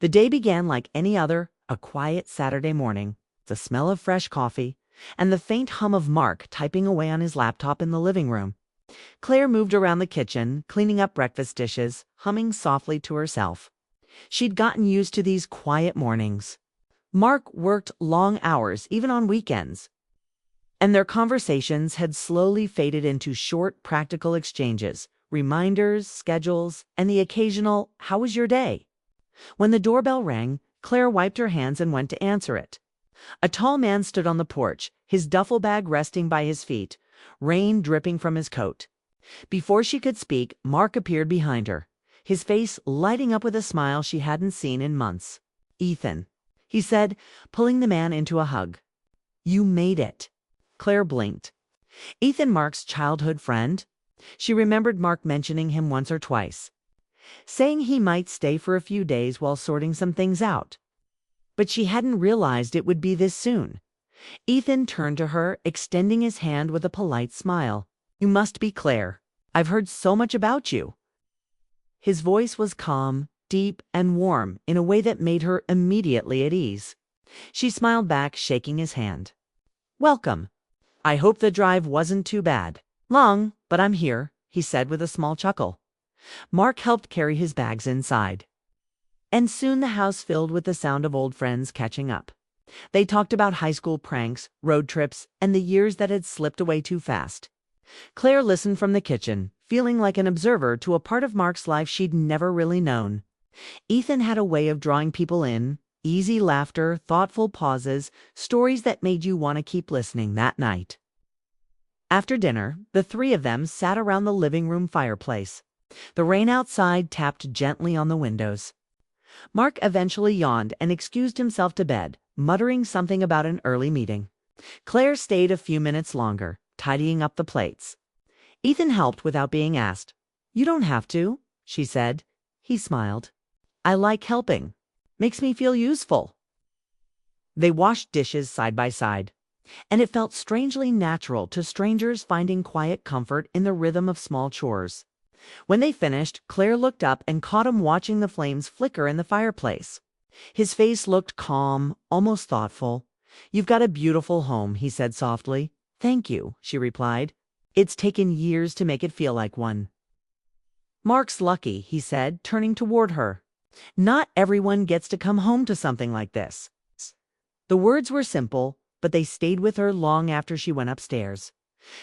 The day began like any other, a quiet Saturday morning, the smell of fresh coffee, and the faint hum of Mark typing away on his laptop in the living room. Claire moved around the kitchen, cleaning up breakfast dishes, humming softly to herself. She'd gotten used to these quiet mornings. Mark worked long hours, even on weekends, and their conversations had slowly faded into short, practical exchanges, reminders, schedules, and the occasional, "How was your day?" When the doorbell rang, Claire wiped her hands and went to answer it. A tall man stood on the porch, his duffel bag resting by his feet, rain dripping from his coat. Before she could speak, Mark appeared behind her, his face lighting up with a smile she hadn't seen in months. "Ethan," he said, pulling the man into a hug. "You made it." Claire blinked. Ethan, Mark's childhood friend? She remembered Mark mentioning him once or twice, saying he might stay for a few days while sorting some things out. But she hadn't realized it would be this soon. Ethan turned to her, extending his hand with a polite smile. "You must be Claire. I've heard so much about you." His voice was calm, deep, and warm in a way that made her immediately at ease. She smiled back, shaking his hand. "Welcome. I hope the drive wasn't too bad." "Long, but I'm here," he said with a small chuckle. Mark helped carry his bags inside. And soon the house filled with the sound of old friends catching up. They talked about high school pranks, road trips, and the years that had slipped away too fast. Claire listened from the kitchen, feeling like an observer to a part of Mark's life she'd never really known. Ethan had a way of drawing people in, easy laughter, thoughtful pauses, stories that made you want to keep listening that night. After dinner, the three of them sat around the living room fireplace. The rain outside tapped gently on the windows. Mark eventually yawned and excused himself to bed, muttering something about an early meeting. Claire stayed a few minutes longer, tidying up the plates. Ethan helped without being asked. "You don't have to," she said. He smiled. "I like helping. Makes me feel useful." They washed dishes side by side, and it felt strangely natural to strangers finding quiet comfort in the rhythm of small chores. When they finished, Claire looked up and caught him watching the flames flicker in the fireplace. His face looked calm, almost thoughtful. "You've got a beautiful home," he said softly. "Thank you," she replied. "It's taken years to make it feel like one." "Mark's lucky," he said, turning toward her. "Not everyone gets to come home to something like this." The words were simple, but they stayed with her long after she went upstairs.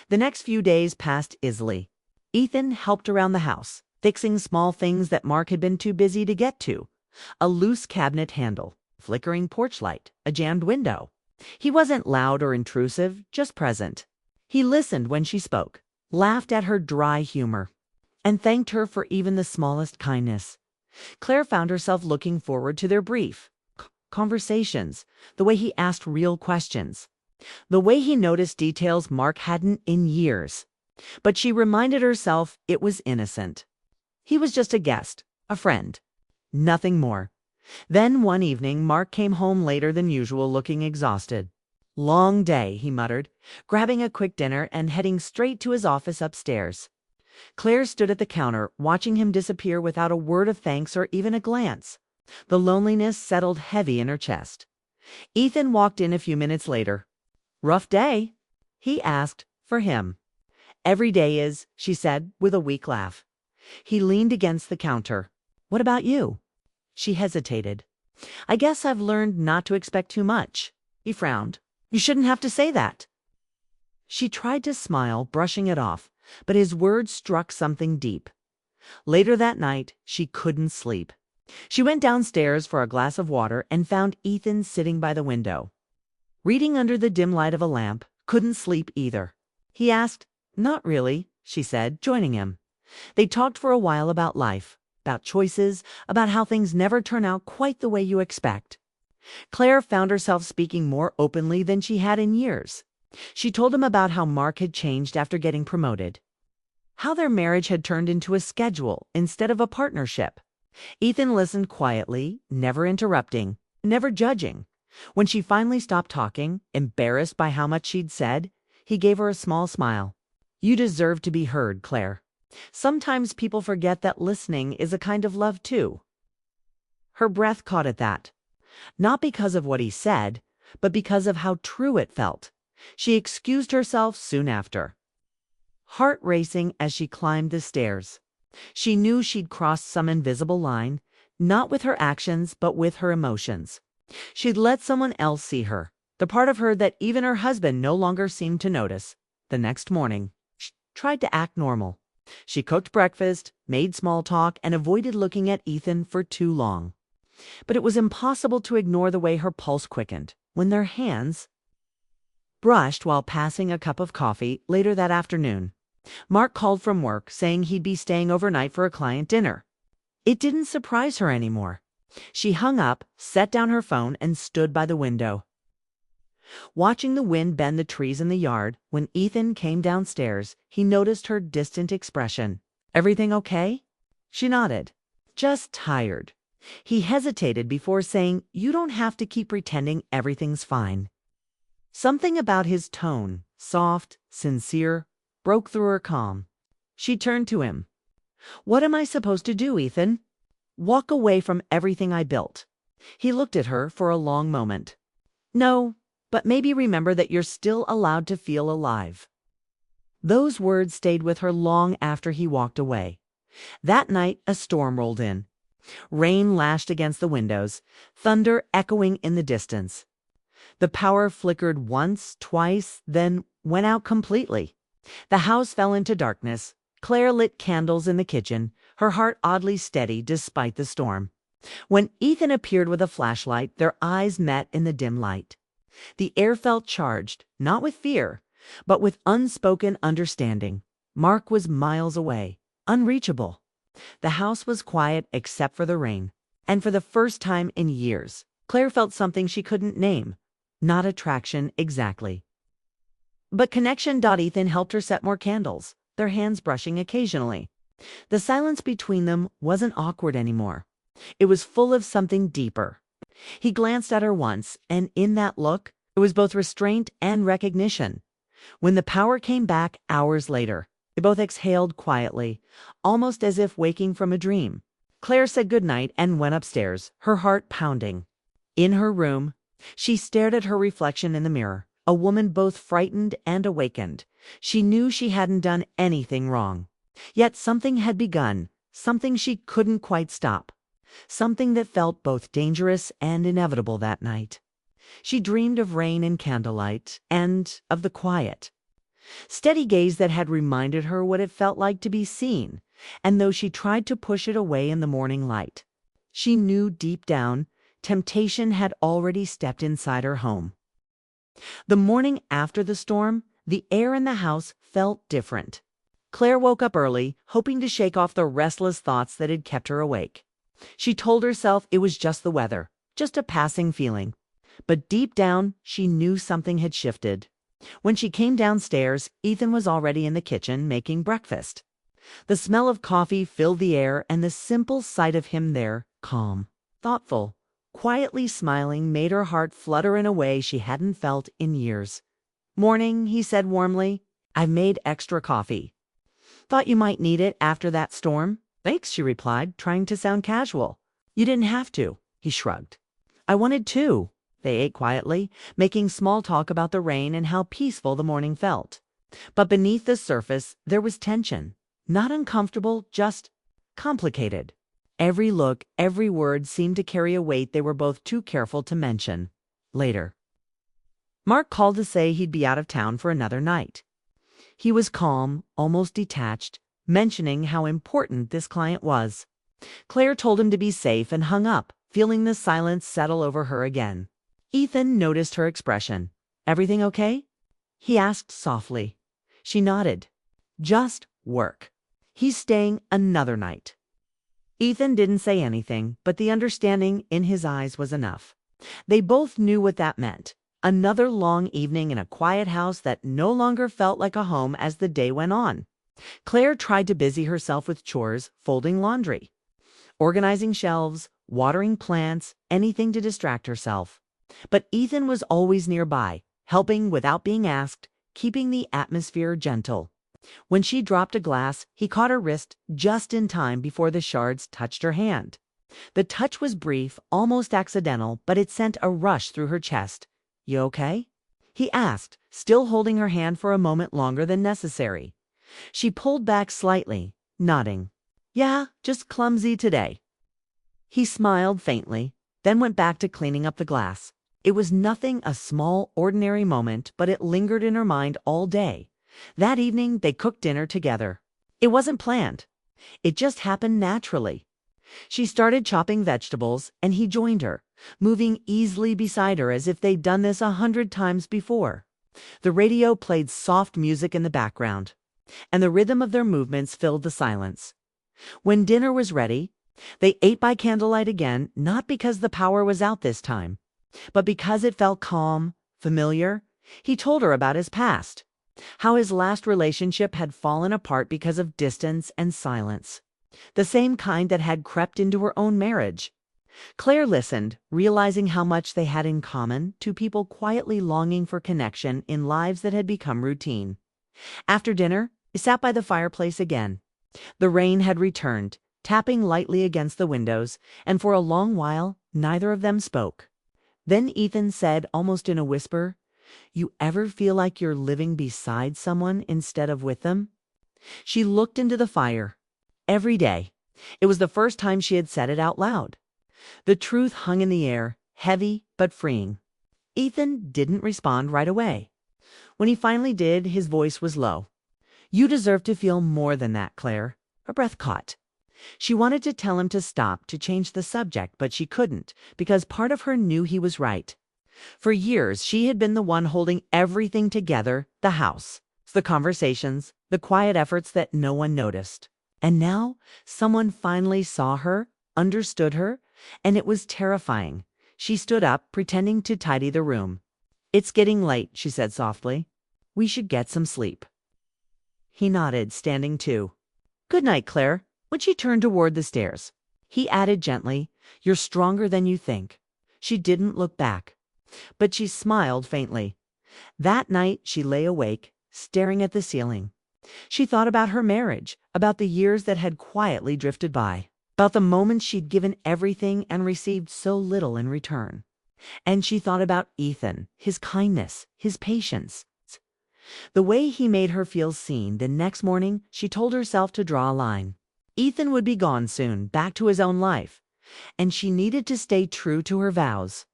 The next few days passed easily. Ethan helped around the house, fixing small things that Mark had been too busy to get to. A loose cabinet handle, flickering porch light, a jammed window. He wasn't loud or intrusive, just present. He listened when she spoke, laughed at her dry humor, and thanked her for even the smallest kindness. Claire found herself looking forward to their brief conversations, the way he asked real questions, the way he noticed details Mark hadn't in years. But she reminded herself it was innocent. He was just a guest, a friend, nothing more. Then one evening, Mark came home later than usual, looking exhausted. "Long day," he muttered, grabbing a quick dinner and heading straight to his office upstairs. Claire stood at the counter, watching him disappear without a word of thanks or even a glance. The loneliness settled heavy in her chest. Ethan walked in a few minutes later. "Rough day?" he asked, for him. "Every day is," she said, with a weak laugh. He leaned against the counter. "What about you?" She hesitated. "I guess I've learned not to expect too much." He frowned. "You shouldn't have to say that." She tried to smile, brushing it off, but his words struck something deep. Later that night, she couldn't sleep. She went downstairs for a glass of water and found Ethan sitting by the window, reading under the dim light of a lamp. Couldn't sleep either. He asked. "Not really," she said, joining him. They talked for a while about life, about choices, about how things never turn out quite the way you expect. Claire found herself speaking more openly than she had in years. She told him about how Mark had changed after getting promoted, how their marriage had turned into a schedule instead of a partnership. Ethan listened quietly, never interrupting, never judging. When she finally stopped talking, embarrassed by how much she'd said, he gave her a small smile. "You deserve to be heard, Claire. Sometimes people forget that listening is a kind of love too." Her breath caught at that. Not because of what he said, but because of how true it felt. She excused herself soon after, heart racing as she climbed the stairs. She knew she'd crossed some invisible line, not with her actions, but with her emotions. She'd let someone else see her, the part of her that even her husband no longer seemed to notice. The next morning, she tried to act normal. She cooked breakfast, made small talk, and avoided looking at Ethan for too long. But it was impossible to ignore the way her pulse quickened when their hands brushed while passing a cup of coffee later that afternoon. Mark called from work saying he'd be staying overnight for a client dinner. It didn't surprise her anymore. She hung up, set down her phone, and stood by the window, watching the wind bend the trees in the yard. When Ethan came downstairs, he noticed her distant expression. "Everything okay?" She nodded. "Just tired." He hesitated before saying, "You don't have to keep pretending everything's fine." Something about his tone, soft, sincere, broke through her calm. She turned to him. "What am I supposed to do, Ethan?" "Walk away from everything I built." He looked at her for a long moment. "No, but maybe remember that you're still allowed to feel alive." Those words stayed with her long after he walked away. That night, a storm rolled in. Rain lashed against the windows, thunder echoing in the distance. The power flickered once, twice, then went out completely. The house fell into darkness. Claire lit candles in the kitchen, her heart oddly steady despite the storm. When Ethan appeared with a flashlight, their eyes met in the dim light. The air felt charged, not with fear, but with unspoken understanding. Mark was miles away, unreachable. The house was quiet except for the rain, and for the first time in years, Claire felt something she couldn't name. Not attraction exactly, but connection. Ethan helped her set more candles, their hands brushing occasionally. The silence between them wasn't awkward anymore. It was full of something deeper. He glanced at her once, and in that look, it was both restraint and recognition. When the power came back hours later, they both exhaled quietly, almost as if waking from a dream. Claire said goodnight and went upstairs, her heart pounding. In her room, she stared at her reflection in the mirror, a woman both frightened and awakened. She knew she hadn't done anything wrong. Yet something had begun, something she couldn't quite stop, something that felt both dangerous and inevitable that night. She dreamed of rain and candlelight, and of the quiet, steady gaze that had reminded her what it felt like to be seen, and though she tried to push it away in the morning light, she knew deep down temptation had already stepped inside her home. The morning after the storm, the air in the house felt different. Claire woke up early, hoping to shake off the restless thoughts that had kept her awake. She told herself it was just the weather, just a passing feeling. But deep down, she knew something had shifted. When she came downstairs, Ethan was already in the kitchen making breakfast. The smell of coffee filled the air, and the simple sight of him there, calm, thoughtful, quietly smiling, made her heart flutter in a way she hadn't felt in years. "Morning," he said warmly. "I've made extra coffee. Thought you might need it after that storm." "Thanks," she replied, trying to sound casual. "You didn't have to," he shrugged. "I wanted to." They ate quietly, making small talk about the rain and how peaceful the morning felt. But beneath the surface, there was tension. Not uncomfortable, just complicated. Every look, every word seemed to carry a weight they were both too careful to mention. Later, Mark called to say he'd be out of town for another night. He was calm, almost detached, mentioning how important this client was. Claire told him to be safe and hung up, feeling the silence settle over her again. Ethan noticed her expression. "Everything okay?" he asked softly. She nodded. "Just work. He's staying another night." Ethan didn't say anything, but the understanding in his eyes was enough. They both knew what that meant. Another long evening in a quiet house that no longer felt like a home as the day went on. Claire tried to busy herself with chores, folding laundry, organizing shelves, watering plants, anything to distract herself. But Ethan was always nearby, helping without being asked, keeping the atmosphere gentle. When she dropped a glass, he caught her wrist just in time before the shards touched her hand. The touch was brief, almost accidental, but it sent a rush through her chest. "You okay?" he asked, still holding her hand for a moment longer than necessary. She pulled back slightly, nodding. "Yeah, just clumsy today." He smiled faintly, then went back to cleaning up the glass. It was nothing, a small, ordinary moment, but it lingered in her mind all day. That evening, they cooked dinner together. It wasn't planned. It just happened naturally. She started chopping vegetables, and he joined her, moving easily beside her as if they'd done this 100 times before. The radio played soft music in the background, and the rhythm of their movements filled the silence. When dinner was ready, they ate by candlelight again, not because the power was out this time, but because it felt calm, familiar. He told her about his past, how his last relationship had fallen apart because of distance and silence, the same kind that had crept into her own marriage. Claire listened, realizing how much they had in common, two people quietly longing for connection in lives that had become routine. After dinner, they sat by the fireplace again. The rain had returned, tapping lightly against the windows, and for a long while, neither of them spoke. Then Ethan said, almost in a whisper, "You ever feel like you're living beside someone instead of with them?" She looked into the fire. Every day. It was the first time she had said it out loud. The truth hung in the air, heavy but freeing. Ethan didn't respond right away. When he finally did, his voice was low. "You deserve to feel more than that, Claire." Her breath caught. She wanted to tell him to stop, to change the subject, but she couldn't, because part of her knew he was right. For years, she had been the one holding everything together, the house, the conversations, the quiet efforts that no one noticed. And now, someone finally saw her, understood her, and it was terrifying. She stood up, pretending to tidy the room. "It's getting late," she said softly. "We should get some sleep." He nodded, standing too. "Good night, Claire." When she turned toward the stairs, he added gently, "You're stronger than you think." She didn't look back, but she smiled faintly. That night she lay awake, staring at the ceiling. She thought about her marriage, about the years that had quietly drifted by, about the moments she'd given everything and received so little in return. And she thought about Ethan, his kindness, his patience. The way he made her feel seen. The next morning, she told herself to draw a line. Ethan would be gone soon, back to his own life, and she needed to stay true to her vows.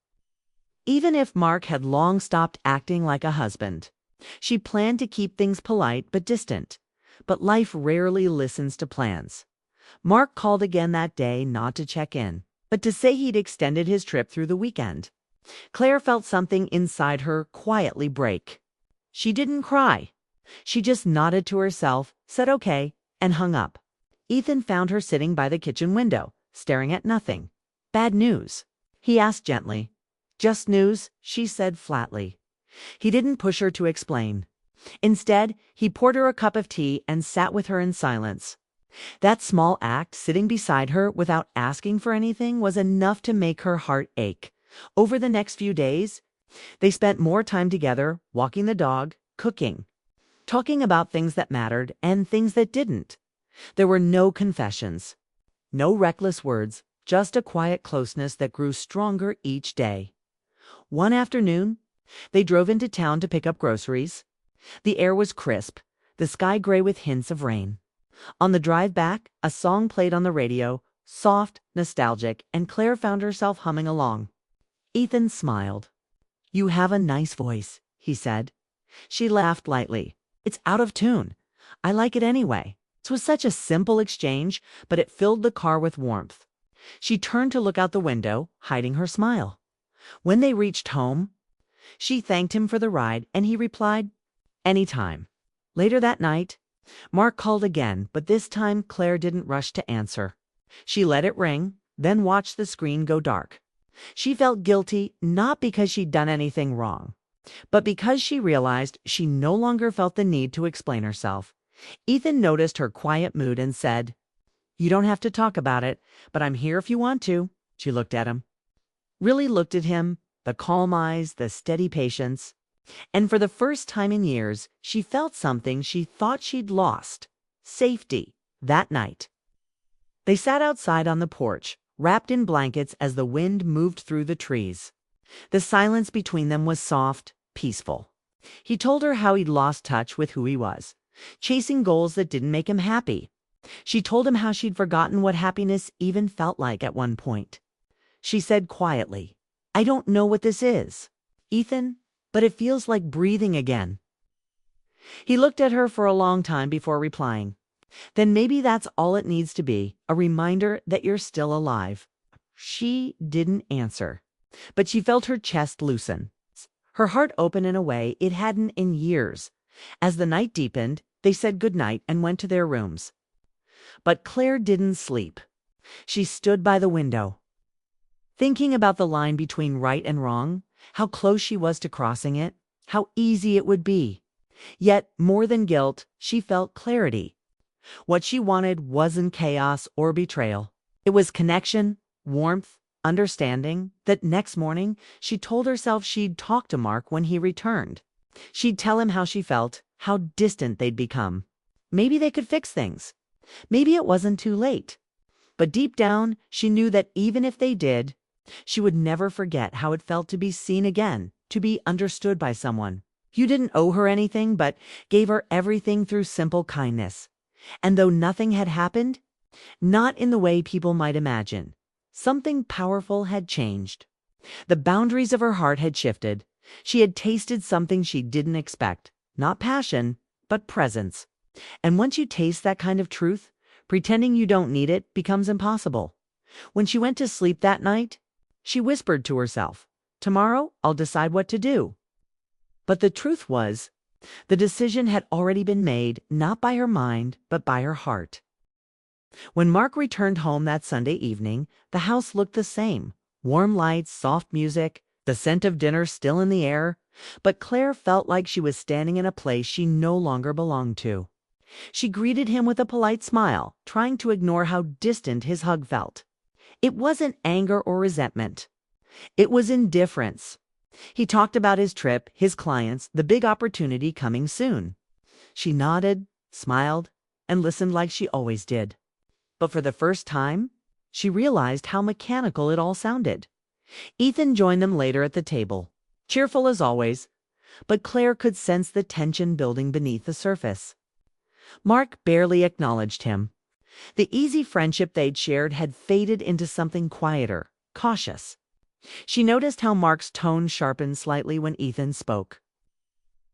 Even if Mark had long stopped acting like a husband, she planned to keep things polite but distant. But life rarely listens to plans. Mark called again that day, not to check in, but to say he'd extended his trip through the weekend. Claire felt something inside her quietly break. She didn't cry. She just nodded to herself, said okay, and hung up. Ethan found her sitting by the kitchen window, staring at nothing. "Bad news?" he asked gently. "Just news," she said flatly. He didn't push her to explain. Instead, he poured her a cup of tea and sat with her in silence. That small act, sitting beside her without asking for anything, was enough to make her heart ache. Over the next few days, they spent more time together, walking the dog, cooking, talking about things that mattered and things that didn't. There were no confessions, no reckless words, just a quiet closeness that grew stronger each day. One afternoon, they drove into town to pick up groceries. The air was crisp, the sky gray with hints of rain. On the drive back, a song played on the radio, soft, nostalgic, and Claire found herself humming along. Ethan smiled. "You have a nice voice," he said. She laughed lightly. "It's out of tune. I like it anyway." It was such a simple exchange, but it filled the car with warmth. She turned to look out the window, hiding her smile. When they reached home, she thanked him for the ride, and he replied, "Anytime." Later that night, Mark called again, but this time Claire didn't rush to answer. She let it ring, then watched the screen go dark. She felt guilty, not because she'd done anything wrong, but because she realized she no longer felt the need to explain herself. Ethan noticed her quiet mood and said, "You don't have to talk about it, but I'm here if you want to." She looked at him. Really looked at him, the calm eyes, the steady patience. And for the first time in years, she felt something she thought she'd lost. Safety. That night. They sat outside on the porch, wrapped in blankets as the wind moved through the trees. The silence between them was soft, peaceful. He told her how he'd lost touch with who he was, chasing goals that didn't make him happy. She told him how she'd forgotten what happiness even felt like at one point. She said quietly, "I don't know what this is, Ethan, but it feels like breathing again." He looked at her for a long time before replying. "Then maybe that's all it needs to be, a reminder that you're still alive." She didn't answer, but she felt her chest loosen, her heart open in a way it hadn't in years. As the night deepened, they said goodnight and went to their rooms. But Claire didn't sleep. She stood by the window, thinking about the line between right and wrong, how close she was to crossing it, how easy it would be. Yet, more than guilt, she felt clarity. What she wanted wasn't chaos or betrayal. It was connection, warmth, understanding. That next morning, she told herself she'd talk to Mark when he returned. She'd tell him how she felt, how distant they'd become. Maybe they could fix things. Maybe it wasn't too late. But deep down, she knew that even if they did, she would never forget how it felt to be seen again, to be understood by someone. You didn't owe her anything, but gave her everything through simple kindness. And though nothing had happened, not in the way people might imagine, something powerful had changed. The boundaries of her heart had shifted. She had tasted something she didn't expect, not passion, but presence. And once you taste that kind of truth, pretending you don't need it becomes impossible. When she went to sleep that night, she whispered to herself, "Tomorrow I'll decide what to do." But the truth was, the decision had already been made, not by her mind, but by her heart. When Mark returned home that Sunday evening, the house looked the same. Warm lights, soft music, the scent of dinner still in the air. But Claire felt like she was standing in a place she no longer belonged to. She greeted him with a polite smile, trying to ignore how distant his hug felt. It wasn't anger or resentment. It was indifference. He talked about his trip, his clients, the big opportunity coming soon. She nodded, smiled, and listened like she always did. But for the first time, she realized how mechanical it all sounded. Ethan joined them later at the table, cheerful as always, but Claire could sense the tension building beneath the surface. Mark barely acknowledged him. The easy friendship they'd shared had faded into something quieter, cautious. She noticed how Mark's tone sharpened slightly when Ethan spoke,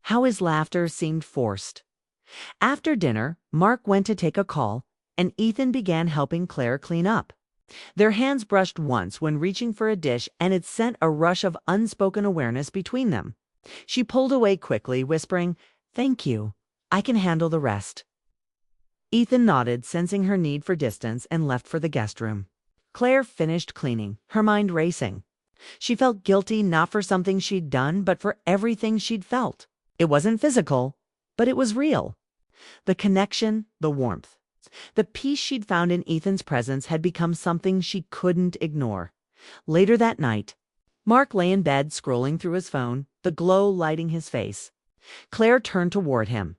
how his laughter seemed forced. After dinner, Mark went to take a call, and Ethan began helping Claire clean up. Their hands brushed once when reaching for a dish, and it sent a rush of unspoken awareness between them. She pulled away quickly, whispering, "Thank you. I can handle the rest." Ethan nodded, sensing her need for distance, and left for the guest room. Claire finished cleaning, her mind racing. She felt guilty not for something she'd done, but for everything she'd felt. It wasn't physical, but it was real. The connection, the warmth, the peace she'd found in Ethan's presence had become something she couldn't ignore. Later that night, Mark lay in bed scrolling through his phone, the glow lighting his face. Claire turned toward him.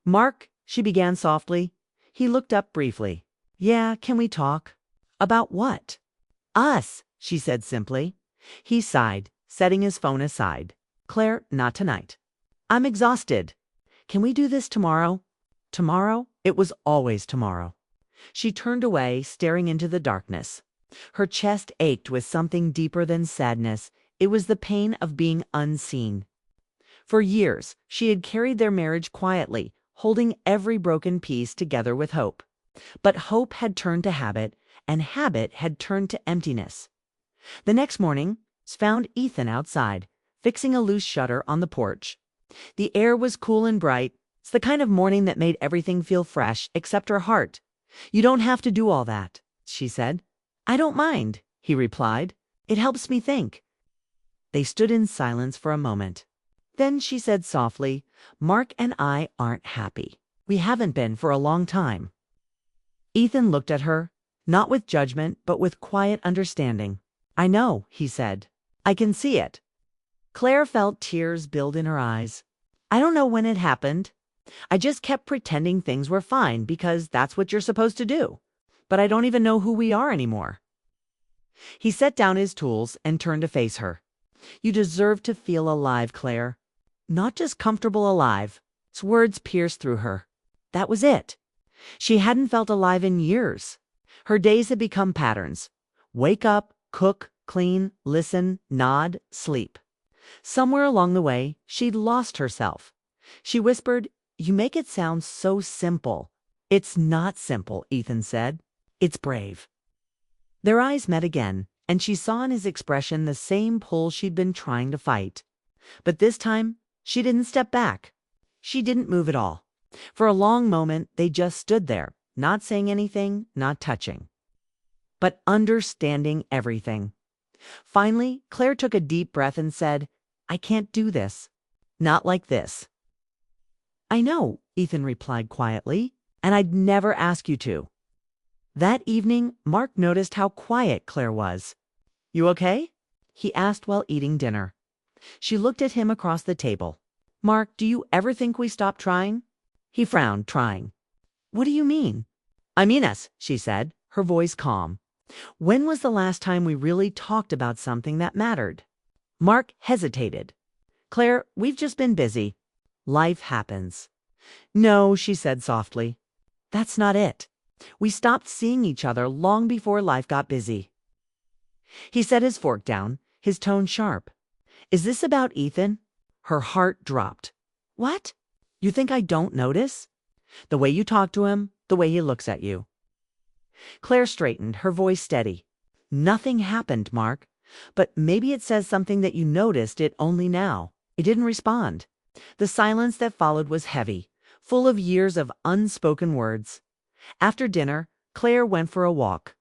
"Mark," she began softly. He looked up briefly. "Yeah, can we talk?" "About what?" "Us," she said simply. He sighed, setting his phone aside. "Claire, not tonight. I'm exhausted. Can we do this tomorrow?" Tomorrow? It was always tomorrow. She turned away, staring into the darkness. Her chest ached with something deeper than sadness. It was the pain of being unseen. For years, she had carried their marriage quietly, holding every broken piece together with hope. But hope had turned to habit, and habit had turned to emptiness. The next morning found Ethan outside, fixing a loose shutter on the porch. The air was cool and bright. It's the kind of morning that made everything feel fresh, except her heart. "You don't have to do all that," she said. "I don't mind," he replied. "It helps me think." They stood in silence for a moment. Then she said softly, "Mark and I aren't happy. We haven't been for a long time." Ethan looked at her, not with judgment, but with quiet understanding. "I know," he said. "I can see it." Claire felt tears build in her eyes. "I don't know when it happened. I just kept pretending things were fine because that's what you're supposed to do. But I don't even know who we are anymore." He set down his tools and turned to face her. You deserve to feel alive, Claire. Not just comfortable alive. His words pierced through her. That was it. She hadn't felt alive in years. Her days had become patterns. Wake up, cook, clean, listen, nod, sleep. Somewhere along the way, she'd lost herself. She whispered, "You make it sound so simple." "It's not simple," Ethan said. "It's brave." Their eyes met again, and she saw in his expression the same pull she'd been trying to fight. But this time, she didn't step back. She didn't move at all. For a long moment, they just stood there, not saying anything, not touching, but understanding everything. Finally, Claire took a deep breath and said, "I can't do this. Not like this." "I know," Ethan replied quietly, "and I'd never ask you to." That evening, Mark noticed how quiet Claire was. "You okay?" he asked while eating dinner. She looked at him across the table. "Mark, do you ever think we stopped trying?" He frowned, trying. "What do you mean?" "I mean us," she said, her voice calm. "When was the last time we really talked about something that mattered?" Mark hesitated. "Claire, we've just been busy. Life happens." "No," she said softly. "That's not it. We stopped seeing each other long before life got busy." He set his fork down, his tone sharp. "Is this about Ethan?" Her heart dropped. "What? You think I don't notice?" "The way you talk to him, the way he looks at you." Claire straightened, her voice steady. "Nothing happened, Mark. But maybe it says something that you noticed it only now." He didn't respond. The silence that followed was heavy, full of years of unspoken words. After dinner, Claire went for a walk.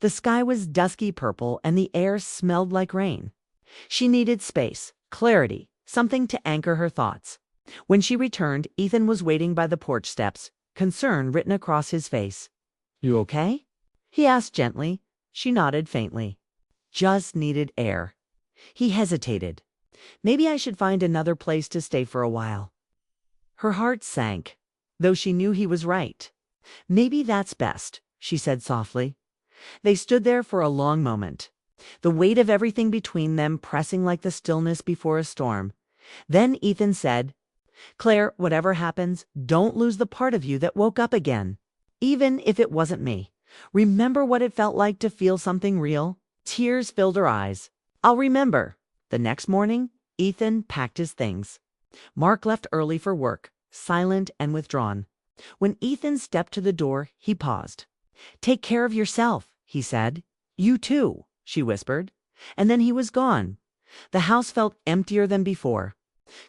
The sky was dusky purple and the air smelled like rain. She needed space, clarity, something to anchor her thoughts. When she returned, Ethan was waiting by the porch steps, concern written across his face. "You okay?" he asked gently. She nodded faintly. "Just needed air." He hesitated. "Maybe I should find another place to stay for a while." Her heart sank, though she knew he was right. "Maybe that's best," she said softly. They stood there for a long moment, the weight of everything between them pressing like the stillness before a storm. Then Ethan said, "Claire, whatever happens, don't lose the part of you that woke up again. Even if it wasn't me. Remember what it felt like to feel something real?" Tears filled her eyes. "I'll remember." The next morning, Ethan packed his things. Mark left early for work, silent and withdrawn. When Ethan stepped to the door, he paused. "Take care of yourself," he said. "You too," she whispered. And then he was gone. The house felt emptier than before.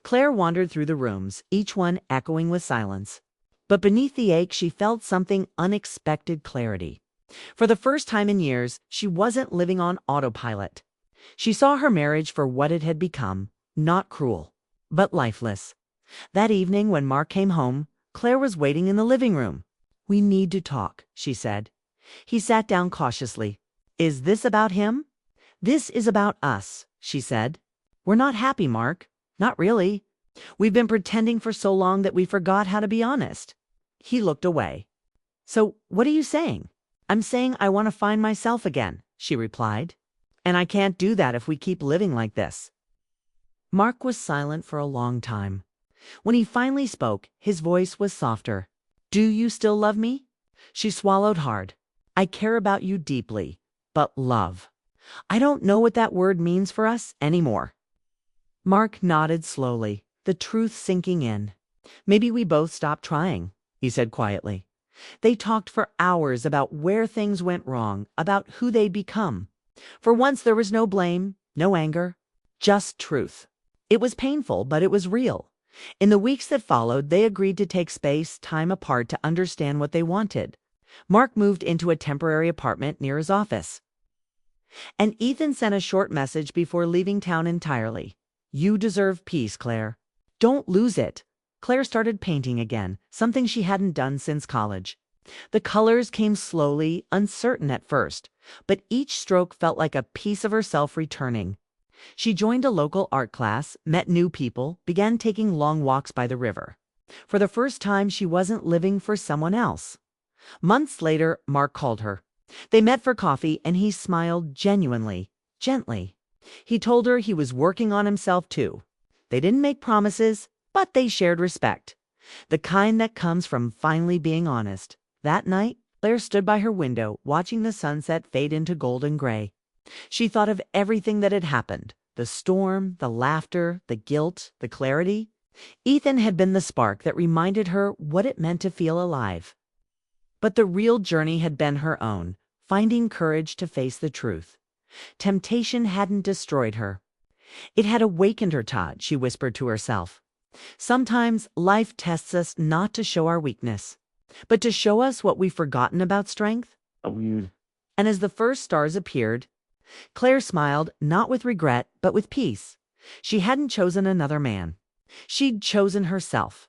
Claire wandered through the rooms, each one echoing with silence. But beneath the ache, she felt something unexpected clarity. For the first time in years, she wasn't living on autopilot. She saw her marriage for what it had become, not cruel, but lifeless. That evening, when Mark came home, Claire was waiting in the living room. "We need to talk," she said. He sat down cautiously. "Is this about him?" "This is about us," she said. "We're not happy, Mark. Not really. We've been pretending for so long that we forgot how to be honest." He looked away. "So what are you saying?" "I'm saying I want to find myself again," she replied. "And I can't do that if we keep living like this." Mark was silent for a long time. When he finally spoke, his voice was softer. "Do you still love me?" She swallowed hard. "I care about you deeply, but love. I don't know what that word means for us anymore." Mark nodded slowly, the truth sinking in. "Maybe we both stopped trying," he said quietly. They talked for hours about where things went wrong, about who they'd become. For once there was no blame, no anger, just truth. It was painful, but it was real. In the weeks that followed, they agreed to take space, time apart to understand what they wanted. Mark moved into a temporary apartment near his office. And Ethan sent a short message before leaving town entirely. "You deserve peace, Claire. Don't lose it." Claire started painting again, something she hadn't done since college. The colors came slowly, uncertain at first, but each stroke felt like a piece of herself returning. She joined a local art class, met new people, began taking long walks by the river. For the first time, she wasn't living for someone else. Months later, Mark called her. They met for coffee and he smiled genuinely, gently. He told her he was working on himself too. They didn't make promises, but they shared respect. The kind that comes from finally being honest. That night, Claire stood by her window, watching the sunset fade into golden gray. She thought of everything that had happened. The storm, the laughter, the guilt, the clarity. Ethan had been the spark that reminded her what it meant to feel alive. But the real journey had been her own, finding courage to face the truth. Temptation hadn't destroyed her. It had awakened her, Todd, she whispered to herself. Sometimes life tests us not to show our weakness, but to show us what we've forgotten about strength. And as the first stars appeared, Claire smiled, not with regret, but with peace. She hadn't chosen another man. She'd chosen herself.